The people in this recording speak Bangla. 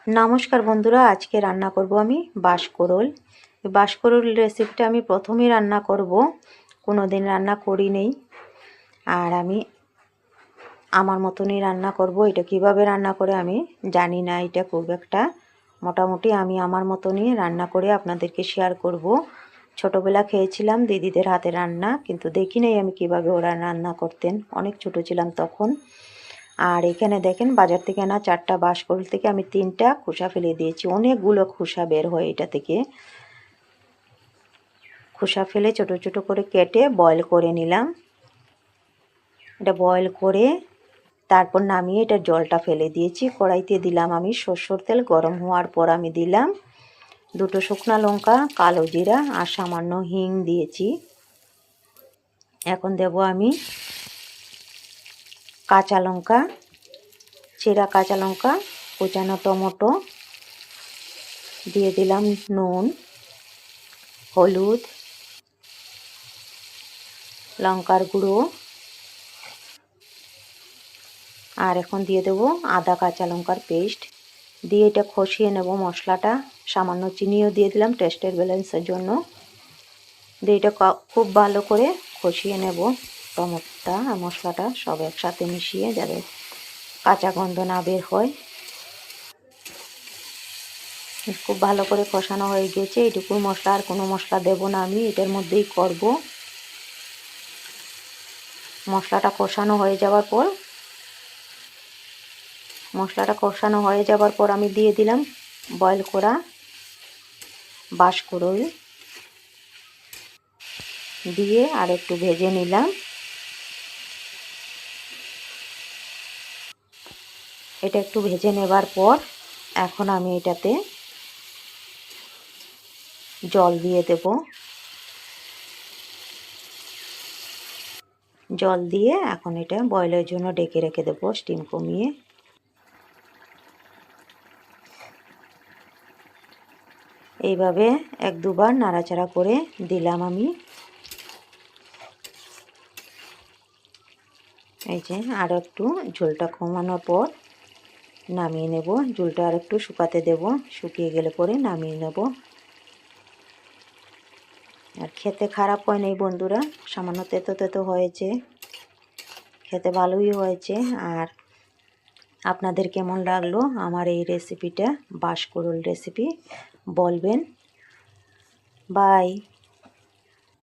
নমস্কার বন্ধুরা, আজকে রান্না করব আমি বাঁশকরোল। বাঁশকরোল রেসিপিটা আমি প্রথমেই রান্না করব, কোনো দিন রান্না করি নেই। আর আমি আমার মতনই রান্না করব। এটা কিভাবে রান্না করে আমি জানি না, এটা খুব একটা মোটামুটি আমি আমার মতনই রান্না করে আপনাদেরকে শেয়ার করব। ছোটোবেলা খেয়েছিলাম দিদিদের হাতে রান্না, কিন্তু দেখি নাই আমি কিভাবে ওরা রান্না করতেন, অনেক ছোটো ছিলাম তখন। আর এখানে দেখেন বাজার থেকে আনা 4টা বাঁশকরোল থেকে আমি 3টা খোসা ফেলে দিয়েছি। অনেকগুলো খোসা বের হয় এটা থেকে। খোসা ফেলে ছোট ছোট করে কেটে বয়েল করে নিলাম। এটা বয়েল করে তারপর নামিয়ে এটা জলটা ফেলে দিয়েছি। কড়াইতে দিলাম আমি সরষের তেল। গরম হওয়ার পর আমি দিলাম 2টো শুকনো লঙ্কা, কালো জিরা আর সামান্য হিং দিয়েছি। এখন দেব আমি কাঁচা লঙ্কা, চেরা কাঁচা লঙ্কা, কোচানো টমেটো, দিয়ে দিলাম নুন, হলুদ, লঙ্কার গুঁড়ো, আর এখন দিয়ে দেবো আদা কাঁচা লঙ্কার পেস্ট। দিয়ে এটা কষিয়ে নেব মশলাটা। সামান্য চিনিও দিয়ে দিলাম টেস্টের ব্যালেন্সের জন্য। দিয়ে এটা খুব ভালো করে কষিয়ে নেব। টমেটোটা আর মশলাটা সব একসাথে মিশিয়ে যাবে, কাঁচা গন্ধ না বের হয়। খুব ভালো করে কষানো হয়ে গেছে। এইটুকু মশলা, আর কোনো মশলা দেব না, আমি এটার মধ্যেই করব। মশলাটা কষানো হয়ে যাওয়ার পর আমি দিয়ে দিলাম বয়েল করা বাঁশকরোল, দিয়ে আর একটু ভেজে নিলাম। এটা একটু ভেজে নেবার পর এখন আমি এটাতে জল দিয়ে দেব। জল দিয়ে এখন এটা বয়েলের জন্য ঢেকে রেখে দেবো স্টিম কমিয়ে। এইভাবে 1-2 বার নাড়াচাড়া করে দিলাম আমি। এই যে আর একটু ঝোলটা কমানোর পর নামিয়ে নেব। ঝোলটা আর একটু শুকাতে দেব, শুকিয়ে গেলে পরে নামিয়ে নেব। আর খেতে খারাপ হয় নাই বন্ধুরা, সামান্য তেতো তেতো হয়েছে, খেতে ভালোই হয়েছে। আর আপনাদের কেমন লাগলো আমার এই রেসিপিটা, বাঁশকরোল রেসিপি, বলবেন। বাই।